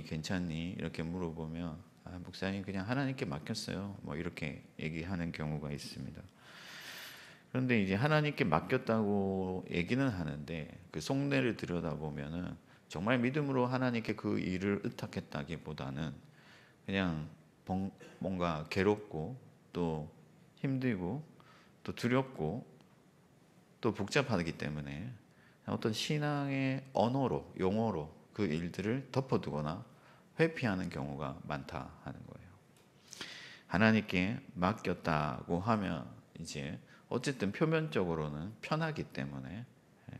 괜찮니? 이렇게 물어보면 목사님 그냥 하나님께 맡겼어요. 뭐 이렇게 얘기하는 경우가 있습니다. 그런데 이제 하나님께 맡겼다고 얘기는 하는데 그 속내를 들여다보면은 정말 믿음으로 하나님께 그 일을 의탁했다기보다는 그냥 뭔가 괴롭고 또 힘들고 또 두렵고 또 복잡하기 때문에 어떤 신앙의 언어로 용어로 그 일들을 덮어두거나 회피하는 경우가 많다 하는 거예요. 하나님께 맡겼다고 하면 이제 어쨌든 표면적으로는 편하기 때문에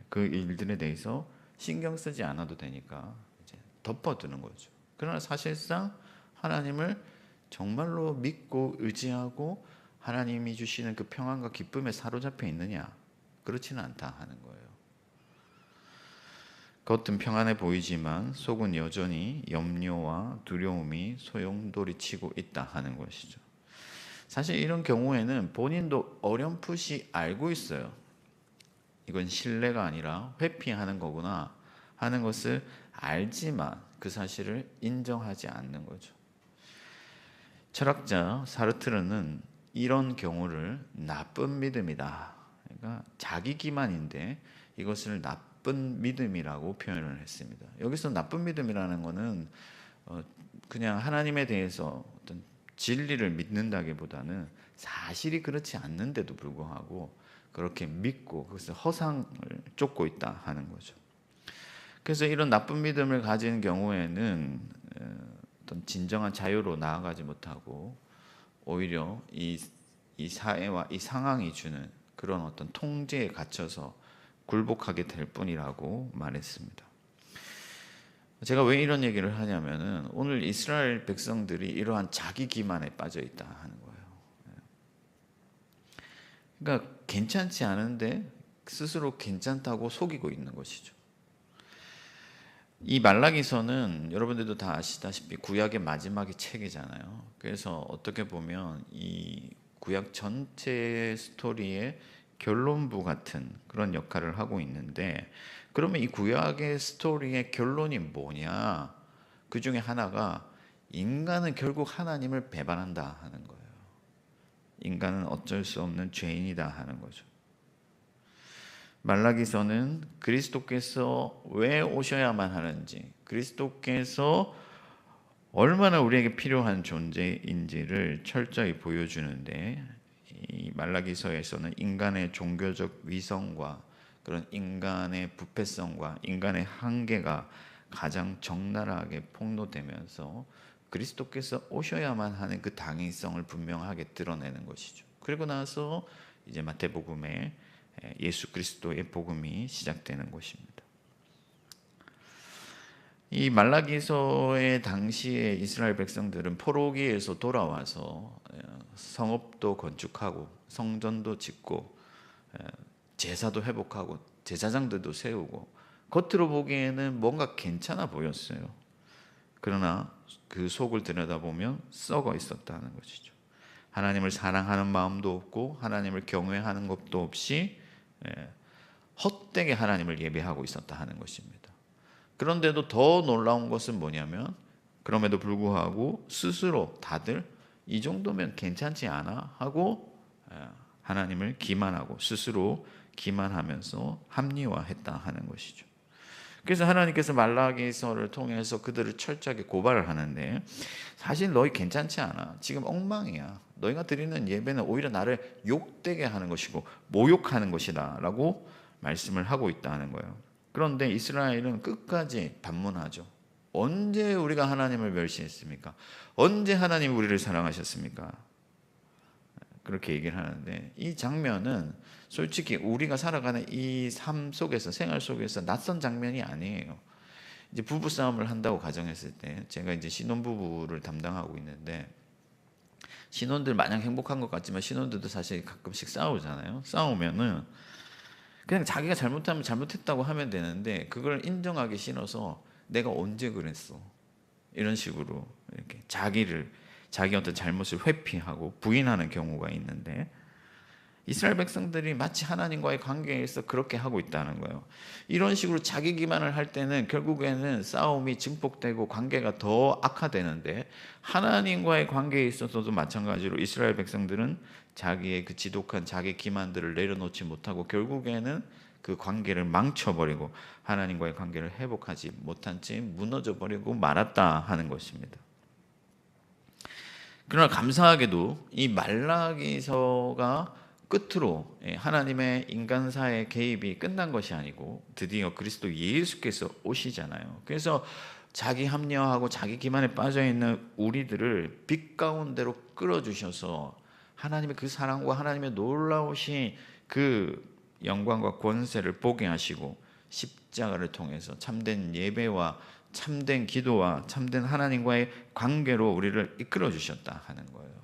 그 일들에 대해서 신경 쓰지 않아도 되니까 이제 덮어두는 거죠. 그러나 사실상 하나님을 정말로 믿고 의지하고 하나님이 주시는 그 평안과 기쁨에 사로잡혀 있느냐? 그렇지는 않다 하는 거예요. 겉은 평안해 보이지만 속은 여전히 염려와 두려움이 소용돌이치고 있다 하는 것이죠. 사실 이런 경우에는 본인도 어렴풋이 알고 있어요. 이건 신뢰가 아니라 회피하는 거구나 하는 것을 알지만 그 사실을 인정하지 않는 거죠. 철학자 사르트르는 이런 경우를 나쁜 믿음이다. 그러니까 자기 기만인데 이것을 나쁜 믿음이라고 표현을 했습니다. 여기서 나쁜 믿음이라는 것은 그냥 하나님에 대해서 어떤 진리를 믿는다기보다는 사실이 그렇지 않는데도 불구하고 그렇게 믿고 그것을 허상을 쫓고 있다 하는 거죠. 그래서 이런 나쁜 믿음을 가진 경우에는 어떤 진정한 자유로 나아가지 못하고 오히려 이 사회와 이 상황이 주는 그런 어떤 통제에 갇혀서 굴복하게 될 뿐이라고 말했습니다. 제가 왜 이런 얘기를 하냐면은 오늘 이스라엘 백성들이 이러한 자기 기만에 빠져 있다 하는 거예요. 그러니까 괜찮지 않은데 스스로 괜찮다고 속이고 있는 것이죠. 이 말라기서는 여러분들도 다 아시다시피 구약의 마지막의 책이잖아요. 그래서 어떻게 보면 이 구약 전체 스토리의 결론부 같은 그런 역할을 하고 있는데, 그러면 이 구약의 스토리의 결론이 뭐냐? 그 중에 하나가 인간은 결국 하나님을 배반한다 하는 거예요. 인간은 어쩔 수 없는 죄인이다 하는 거죠. 말라기서는 그리스도께서 왜 오셔야만 하는지, 그리스도께서 얼마나 우리에게 필요한 존재인지를 철저히 보여주는데, 이 말라기서에서는 인간의 종교적 위선과 그런 인간의 부패성과 인간의 한계가 가장 적나라하게 폭로되면서 그리스도께서 오셔야만 하는 그 당위성을 분명하게 드러내는 것이죠. 그리고 나서 이제 마태복음에 예수 그리스도의 복음이 시작되는 것입니다. 이 말라기서의 당시에 이스라엘 백성들은 포로기에서 돌아와서 성읍도 건축하고 성전도 짓고 제사도 회복하고 제사장들도 세우고 겉으로 보기에는 뭔가 괜찮아 보였어요. 그러나 그 속을 들여다보면 썩어 있었다는 것이죠. 하나님을 사랑하는 마음도 없고 하나님을 경외하는 것도 없이 헛되게 하나님을 예배하고 있었다 하는 것입니다. 그런데도 더 놀라운 것은 뭐냐면 그럼에도 불구하고 스스로 다들 이 정도면 괜찮지 않아 하고 하나님을 기만하고 스스로 기만하면서 합리화했다 하는 것이죠. 그래서 하나님께서 말라기서를 통해서 그들을 철저하게 고발을 하는데, 사실 너희 괜찮지 않아. 지금 엉망이야. 너희가 드리는 예배는 오히려 나를 욕되게 하는 것이고 모욕하는 것이다 라고 말씀을 하고 있다는 거예요. 그런데 이스라엘은 끝까지 반문하죠. 언제 우리가 하나님을 멸시했습니까? 언제 하나님이 우리를 사랑하셨습니까? 그렇게 얘기를 하는데, 이 장면은 솔직히 우리가 살아가는 이 삶 속에서, 생활 속에서 낯선 장면이 아니에요. 이제 부부 싸움을 한다고 가정했을 때, 제가 이제 신혼부부를 담당하고 있는데, 신혼들 마냥 행복한 것 같지만 신혼들도 사실 가끔씩 싸우잖아요. 싸우면은 그냥 자기가 잘못하면 잘못했다고 하면 되는데, 그걸 인정하기 싫어서 내가 언제 그랬어? 이런 식으로 이렇게 자기 어떤 잘못을 회피하고 부인하는 경우가 있는데, 이스라엘 백성들이 마치 하나님과의 관계에서 그렇게 하고 있다는 거예요. 이런 식으로 자기 기만을 할 때는 결국에는 싸움이 증폭되고 관계가 더 악화되는데, 하나님과의 관계에 있어서도 마찬가지로 이스라엘 백성들은 자기의 그 지독한 자기 기만들을 내려놓지 못하고 결국에는 그 관계를 망쳐버리고 하나님과의 관계를 회복하지 못한 채 무너져 버리고 말았다 하는 것입니다. 그러나 감사하게도 이 말라기서가 끝으로 하나님의 인간사의 개입이 끝난 것이 아니고 드디어 그리스도 예수께서 오시잖아요. 그래서 자기 합리화하고 자기 기만에 빠져있는 우리들을 빛 가운데로 끌어주셔서 하나님의 그 사랑과 하나님의 놀라우신 그 영광과 권세를 보게 하시고 십자가를 통해서 참된 예배와 참된 기도와 참된 하나님과의 관계로 우리를 이끌어 주셨다 하는 거예요.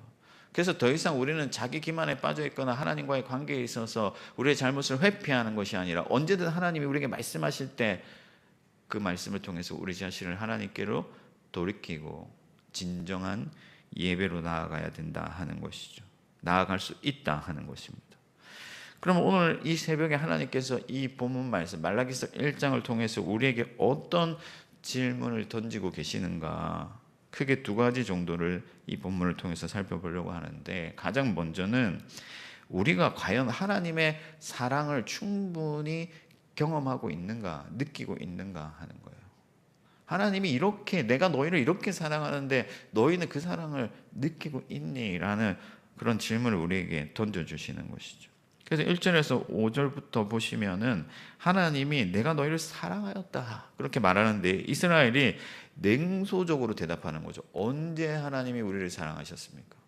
그래서 더 이상 우리는 자기 기만에 빠져 있거나 하나님과의 관계에 있어서 우리의 잘못을 회피하는 것이 아니라 언제든 하나님이 우리에게 말씀하실 때 그 말씀을 통해서 우리 자신을 하나님께로 돌이키고 진정한 예배로 나아가야 된다 하는 것이죠. 나아갈 수 있다 하는 것입니다. 그럼 오늘 이 새벽에 하나님께서 이 본문 말씀 말라기서 1장을 통해서 우리에게 어떤 질문을 던지고 계시는가, 크게 두 가지 정도를 이 본문을 통해서 살펴보려고 하는데, 가장 먼저는 우리가 과연 하나님의 사랑을 충분히 경험하고 있는가, 느끼고 있는가 하는 거예요. 하나님이 이렇게, 내가 너희를 이렇게 사랑하는데 너희는 그 사랑을 느끼고 있니? 라는 그런 질문을 우리에게 던져주시는 것이죠. 그래서 1절에서 5절부터 보시면은 하나님이 내가 너희를 사랑하였다 그렇게 말하는데, 이스라엘이 냉소적으로 대답하는 거죠. 언제 하나님이 우리를 사랑하셨습니까?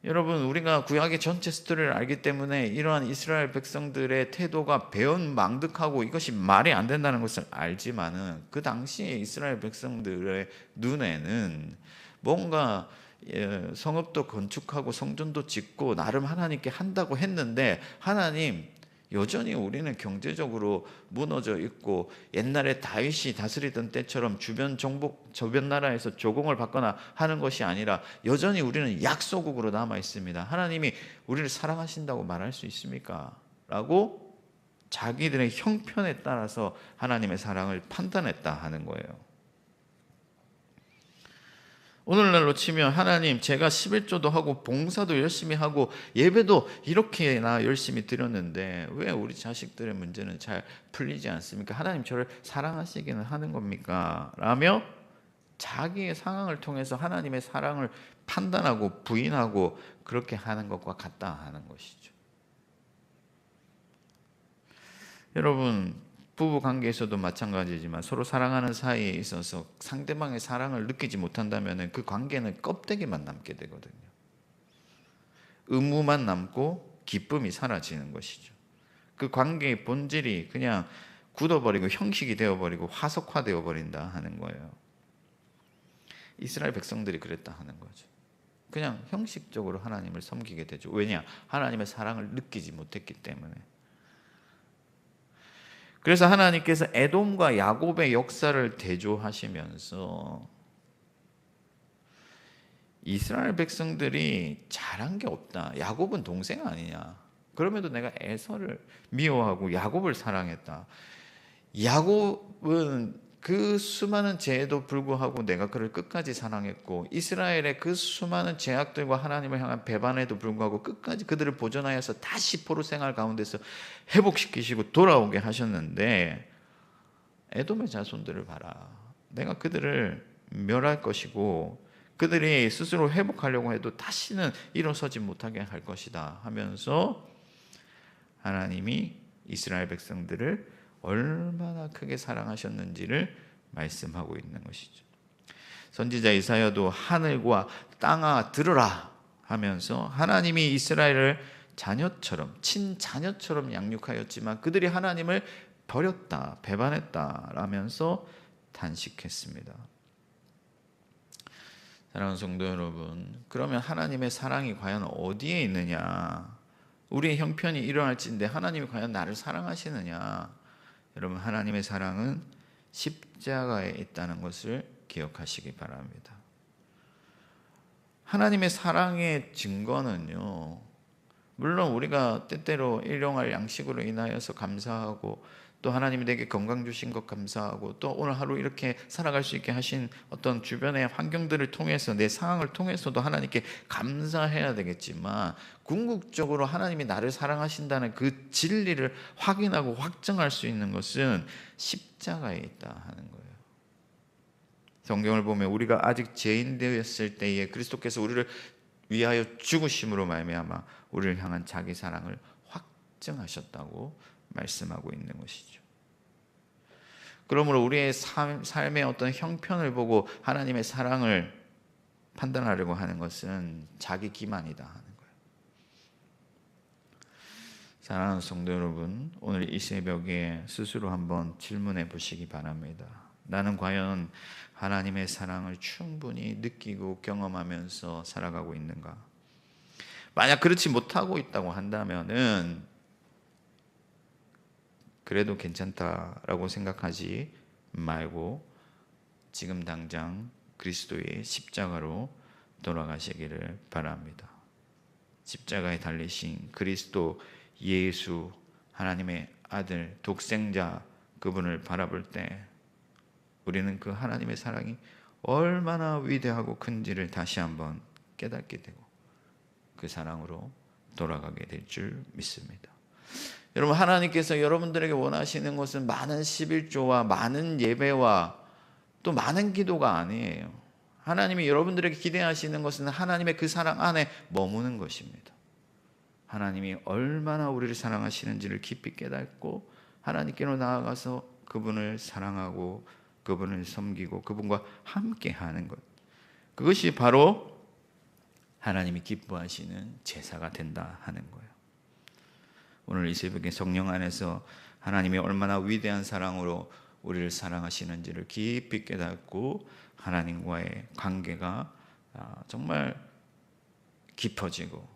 여러분, 우리가 구약의 전체 스토리를 알기 때문에 이러한 이스라엘 백성들의 태도가 배은망덕하고 이것이 말이 안 된다는 것을 알지만은, 그 당시에 이스라엘 백성들의 눈에는 뭔가 성읍도 건축하고 성전도 짓고 나름 하나님께 한다고 했는데, 하나님 여전히 우리는 경제적으로 무너져 있고 옛날에 다윗이 다스리던 때처럼 주변 나라에서 조공을 받거나 하는 것이 아니라 여전히 우리는 약소국으로 남아 있습니다. 하나님이 우리를 사랑하신다고 말할 수 있습니까? 라고 자기들의 형편에 따라서 하나님의 사랑을 판단했다 하는 거예요. 오늘날로 치면 하나님, 제가 11조도 하고 봉사도 열심히 하고 예배도 이렇게나 열심히 드렸는데 왜 우리 자식들의 문제는 잘 풀리지 않습니까? 하나님 저를 사랑하시기는 하는 겁니까? 라며 자기의 상황을 통해서 하나님의 사랑을 판단하고 부인하고 그렇게 하는 것과 같다 하는 것이죠. 여러분, 부부 관계에서도 마찬가지지만 서로 사랑하는 사이에 있어서 상대방의 사랑을 느끼지 못한다면 그 관계는 껍데기만 남게 되거든요. 의무만 남고 기쁨이 사라지는 것이죠. 그 관계의 본질이 그냥 굳어버리고 형식이 되어버리고 화석화되어 버린다 하는 거예요. 이스라엘 백성들이 그랬다 하는 거죠. 그냥 형식적으로 하나님을 섬기게 되죠. 왜냐? 하나님의 사랑을 느끼지 못했기 때문에. 그래서 하나님께서 에돔과 야곱의 역사를 대조하시면서 이스라엘 백성들이 잘한 게 없다. 야곱은 동생 아니냐. 그럼에도 내가 에서를 미워하고 야곱을 사랑했다. 야곱은 그 수많은 죄에도 불구하고 내가 그를 끝까지 사랑했고, 이스라엘의 그 수많은 죄악들과 하나님을 향한 배반에도 불구하고 끝까지 그들을 보존하여서 다시 포로 생활 가운데서 회복시키시고 돌아오게 하셨는데, 에돔의 자손들을 봐라. 내가 그들을 멸할 것이고 그들이 스스로 회복하려고 해도 다시는 일어서지 못하게 할 것이다 하면서 하나님이 이스라엘 백성들을 얼마나 크게 사랑하셨는지를 말씀하고 있는 것이죠. 선지자 이사야도 하늘과 땅아 들으라 하면서 하나님이 이스라엘을 자녀처럼, 친자녀처럼 양육하였지만 그들이 하나님을 버렸다, 배반했다 라면서 단식했습니다. 사랑하는 성도 여러분, 그러면 하나님의 사랑이 과연 어디에 있느냐? 우리의 형편이 일어날진데 하나님이 과연 나를 사랑하시느냐? 여러분, 하나님의 사랑은 십자가에 있다는 것을 기억하시기 바랍니다. 하나님의 사랑의 증거는요, 물론 우리가 때때로 일용할 양식으로 인하여서 감사하고, 또 하나님이 내게 건강 주신 것 감사하고, 또 오늘 하루 이렇게 살아갈 수 있게 하신 어떤 주변의 환경들을 통해서, 내 상황을 통해서도 하나님께 감사해야 되겠지만, 궁극적으로 하나님이 나를 사랑하신다는 그 진리를 확인하고 확정할 수 있는 것은 십자가에 있다 하는 거예요. 성경을 보면 우리가 아직 죄인 되었을 때에 그리스도께서 우리를 위하여 죽으심으로 말미암아 우리를 향한 자기 사랑을 확증하셨다고 말씀하고 있는 것이죠. 그러므로 우리의 삶의 어떤 형편을 보고 하나님의 사랑을 판단하려고 하는 것은 자기 기만이다 하는 거예요. 사랑하는 성도 여러분, 오늘 이 새벽에 스스로 한번 질문해 보시기 바랍니다. 나는 과연 하나님의 사랑을 충분히 느끼고 경험하면서 살아가고 있는가? 만약 그렇지 못하고 있다고 한다면은 그래도 괜찮다라고 생각하지 말고 지금 당장 그리스도의 십자가로 돌아가시기를 바랍니다. 십자가에 달리신 그리스도 예수, 하나님의 아들, 독생자, 그분을 바라볼 때 우리는 그 하나님의 사랑이 얼마나 위대하고 큰지를 다시 한번 깨닫게 되고 그 사랑으로 돌아가게 될 줄 믿습니다. 여러분, 하나님께서 여러분들에게 원하시는 것은 많은 11조와 많은 예배와 또 많은 기도가 아니에요. 하나님이 여러분들에게 기대하시는 것은 하나님의 그 사랑 안에 머무는 것입니다. 하나님이 얼마나 우리를 사랑하시는지를 깊이 깨닫고 하나님께로 나아가서 그분을 사랑하고 그분을 섬기고 그분과 함께 하는 것, 그것이 바로 하나님이 기뻐하시는 제사가 된다 하는 거예요. 오늘 이 새벽에 성령 안에서 하나님이 얼마나 위대한 사랑으로 우리를 사랑하시는지를 깊이 깨닫고 하나님과의 관계가 정말 깊어지고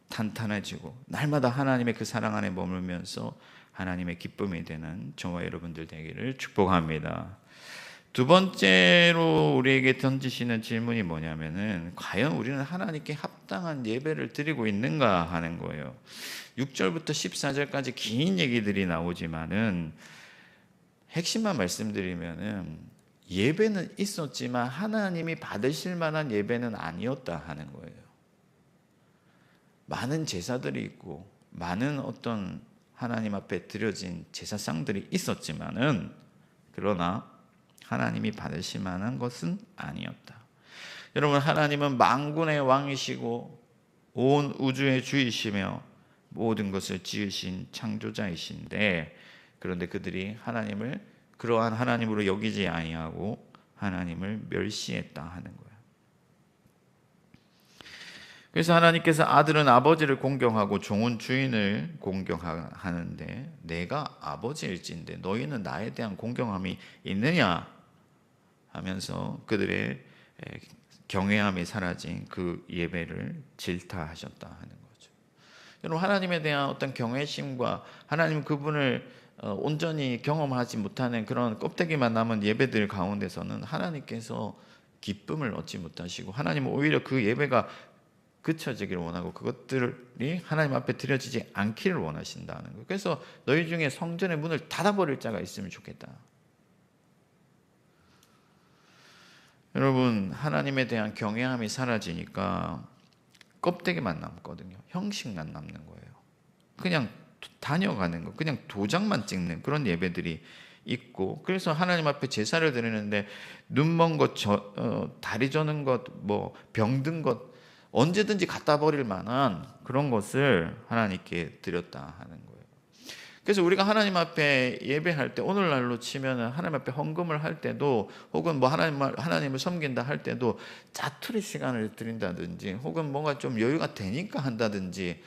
탄탄해지고 날마다 하나님의 그 사랑 안에 머물면서 하나님의 기쁨이 되는 저와 여러분들 되기를 축복합니다. 두 번째로 우리에게 던지시는 질문이 뭐냐면은 과연 우리는 하나님께 합당한 예배를 드리고 있는가 하는 거예요. 6절부터 14절까지 긴 얘기들이 나오지만은 핵심만 말씀드리면은 예배는 있었지만 하나님이 받으실 만한 예배는 아니었다 하는 거예요. 많은 제사들이 있고 많은 어떤 하나님 앞에 드려진 제사상들이 있었지만은 그러나 하나님이 받으실 만한 것은 아니었다. 여러분, 하나님은 만군의 왕이시고 온 우주의 주이시며 모든 것을 지으신 창조자이신데, 그런데 그들이 하나님을 그러한 하나님으로 여기지 아니하고 하나님을 멸시했다 하는 거예요. 그래서 하나님께서 아들은 아버지를 공경하고 종은 주인을 공경하는데 내가 아버지일진데 너희는 나에 대한 공경함이 있느냐 하면서 그들의 경외함이 사라진 그 예배를 질타하셨다 하는 거죠. 여러분, 하나님에 대한 어떤 경외심과 하나님 그분을 온전히 경험하지 못하는 그런 껍데기만 남은 예배들 가운데서는 하나님께서 기쁨을 얻지 못하시고 하나님은 오히려 그 예배가 그쳐지기를 원하고 그것들이 하나님 앞에 드려지지 않기를 원하신다는 거예요. 그래서 너희 중에 성전의 문을 닫아버릴 자가 있으면 좋겠다. 여러분, 하나님에 대한 경외함이 사라지니까 껍데기만 남거든요. 형식만 남는 거예요. 그냥 다녀가는 거, 그냥 도장만 찍는 그런 예배들이 있고, 그래서 하나님 앞에 제사를 드리는데 눈먼 것, 다리 저는 것, 뭐 병든 것 언제든지 갖다 버릴 만한 그런 것을 하나님께 드렸다 하는 거예요. 그래서 우리가 하나님 앞에 예배할 때, 오늘날로 치면 하나님 앞에 헌금을 할 때도, 혹은 뭐 하나님을 섬긴다 할 때도 자투리 시간을 드린다든지, 혹은 뭔가 좀 여유가 되니까 한다든지,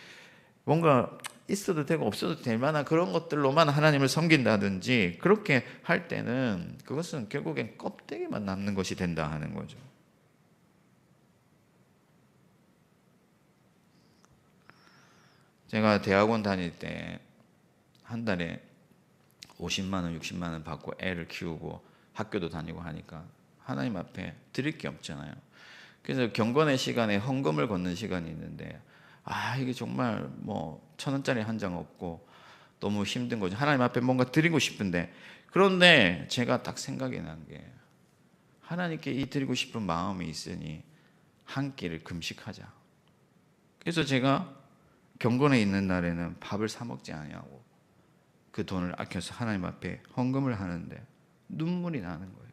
뭔가 있어도 되고 없어도 될 만한 그런 것들로만 하나님을 섬긴다든지, 그렇게 할 때는 그것은 결국엔 껍데기만 남는 것이 된다 하는 거죠. 제가 대학원 다닐 때 한 달에 50만 원, 60만 원 받고 애를 키우고 학교도 다니고 하니까 하나님 앞에 드릴 게 없잖아요. 그래서 경건의 시간에 헌금을 걷는 시간이 있는데 이게 정말 뭐 1,000원짜리 한 장 없고 너무 힘든 거죠. 하나님 앞에 뭔가 드리고 싶은데, 그런데 제가 딱 생각이 난 게 하나님께 이 드리고 싶은 마음이 있으니 한 끼를 금식하자. 그래서 제가 경건에 있는 날에는 밥을 사 먹지 아니하고 그 돈을 아껴서 하나님 앞에 헌금을 하는데 눈물이 나는 거예요.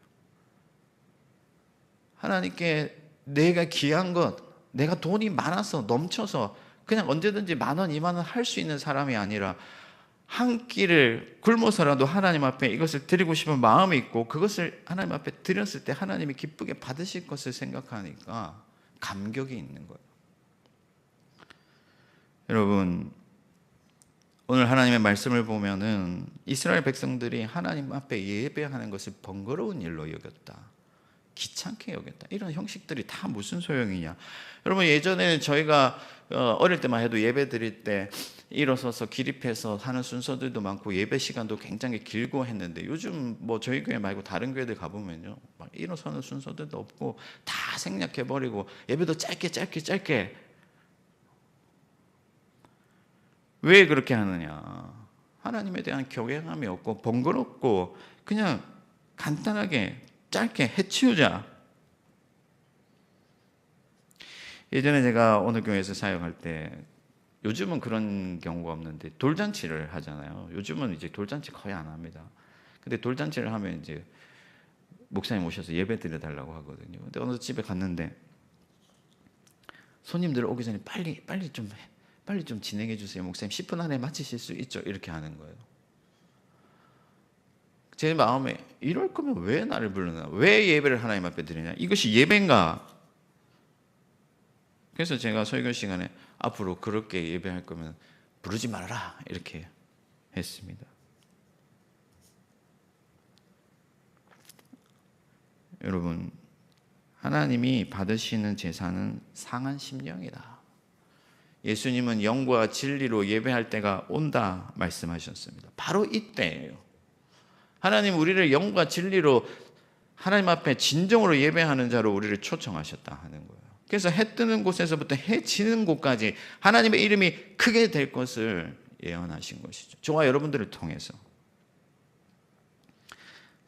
하나님께 내가 귀한 것, 내가 돈이 많아서 넘쳐서 그냥 언제든지 10,000원, 20,000원 할 수 있는 사람이 아니라 한 끼를 굶어서라도 하나님 앞에 이것을 드리고 싶은 마음이 있고, 그것을 하나님 앞에 드렸을 때 하나님이 기쁘게 받으실 것을 생각하니까 감격이 있는 거예요. 여러분, 오늘 하나님의 말씀을 보면은 이스라엘 백성들이 하나님 앞에 예배하는 것을 번거로운 일로 여겼다, 귀찮게 여겼다, 이런 형식들이 다 무슨 소용이냐. 여러분, 예전에 저희가 어릴 때만 해도 예배 드릴 때 일어서서 기립해서 하는 순서들도 많고 예배 시간도 굉장히 길고 했는데, 요즘 뭐 저희 교회 말고 다른 교회들 가보면요, 막 일어서는 순서들도 없고 다 생략해버리고 예배도 짧게. 왜 그렇게 하느냐? 하나님에 대한 경외감이 없고 번거롭고 그냥 간단하게 짧게 해치우자. 예전에 제가 어느 교회에서 사역할 때, 요즘은 그런 경우가 없는데 돌잔치를 하잖아요. 요즘은 이제 돌잔치 거의 안 합니다. 근데 돌잔치를 하면 이제 목사님 오셔서 예배 드려달라고 하거든요. 근데 어느 집에 갔는데 손님들 오기 전에 빨리 좀 진행해 주세요. 목사님 10분 안에 마치실 수 있죠? 이렇게 하는 거예요. 제 마음에 이럴 거면 왜 나를 부르나? 왜 예배를 하나님 앞에 드리냐? 이것이 예배인가? 그래서 제가 설교 시간에 앞으로 그렇게 예배할 거면 부르지 말아라, 이렇게 했습니다. 여러분, 하나님이 받으시는 제사는 상한 심령이다. 예수님은 영과 진리로 예배할 때가 온다 말씀하셨습니다. 바로 이때예요. 하나님 우리를 영과 진리로 하나님 앞에 진정으로 예배하는 자로 우리를 초청하셨다 하는 거예요. 그래서 해 뜨는 곳에서부터 해 지는 곳까지 하나님의 이름이 크게 될 것을 예언하신 것이죠. 저와 여러분들을 통해서.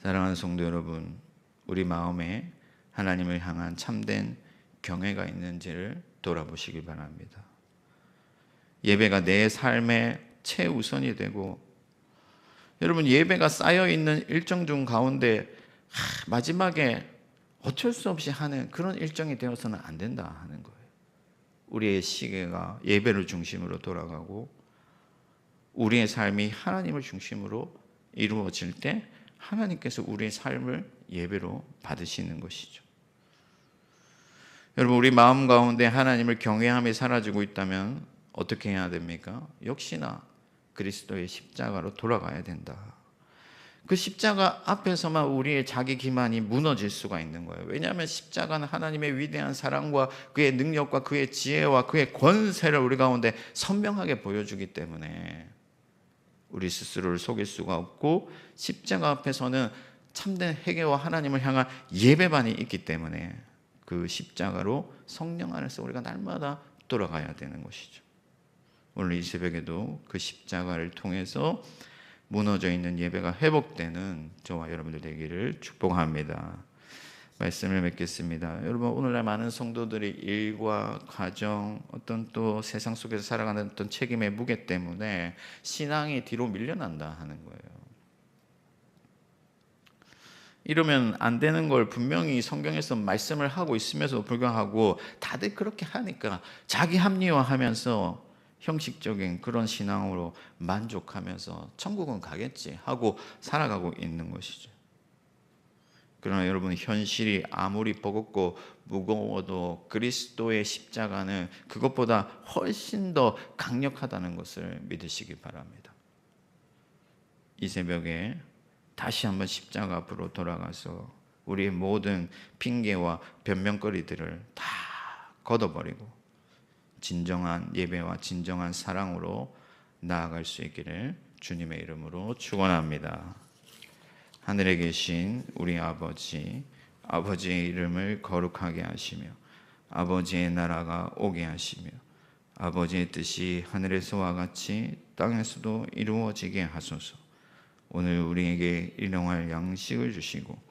사랑하는 성도 여러분, 우리 마음에 하나님을 향한 참된 경외가 있는지를 돌아보시기 바랍니다. 예배가 내 삶의 최우선이 되고, 여러분, 예배가 쌓여있는 일정 중 가운데 마지막에 어쩔 수 없이 하는 그런 일정이 되어서는 안 된다 하는 거예요. 우리의 시계가 예배를 중심으로 돌아가고 우리의 삶이 하나님을 중심으로 이루어질 때 하나님께서 우리의 삶을 예배로 받으시는 것이죠. 여러분, 우리 마음 가운데 하나님을 경외함이 사라지고 있다면 어떻게 해야 됩니까? 역시나 그리스도의 십자가로 돌아가야 된다. 그 십자가 앞에서만 우리의 자기 기만이 무너질 수가 있는 거예요. 왜냐하면 십자가는 하나님의 위대한 사랑과 그의 능력과 그의 지혜와 그의 권세를 우리 가운데 선명하게 보여주기 때문에 우리 스스로를 속일 수가 없고, 십자가 앞에서는 참된 회개와 하나님을 향한 예배만이 있기 때문에 그 십자가로 성령 안에서 우리가 날마다 돌아가야 되는 것이죠. 오늘 이 새벽에도 그 십자가를 통해서 무너져 있는 예배가 회복되는 저와 여러분들 되기를 축복합니다. 말씀을 맺겠습니다. 여러분, 오늘날 많은 성도들이 일과 가정, 어떤 또 세상 속에서 살아가는 어떤 책임의 무게 때문에 신앙이 뒤로 밀려난다 하는 거예요. 이러면 안 되는 걸 분명히 성경에서 말씀을 하고 있음에도 불구하고 다들 그렇게 하니까 자기 합리화하면서 형식적인 그런 신앙으로 만족하면서 천국은 가겠지 하고 살아가고 있는 것이죠. 그러나 여러분, 현실이 아무리 버겁고 무거워도 그리스도의 십자가는 그것보다 훨씬 더 강력하다는 것을 믿으시기 바랍니다. 이 새벽에 다시 한번 십자가 앞으로 돌아가서 우리의 모든 핑계와 변명거리들을 다 걷어버리고 진정한 예배와 진정한 사랑으로 나아갈 수 있기를 주님의 이름으로 축원합니다. 하늘에 계신 우리 아버지의 이름을 거룩하게 하시며 아버지의 나라가 오게 하시며 아버지의 뜻이 하늘에서와 같이 땅에서도 이루어지게 하소서. 오늘 우리에게 일용할 양식을 주시고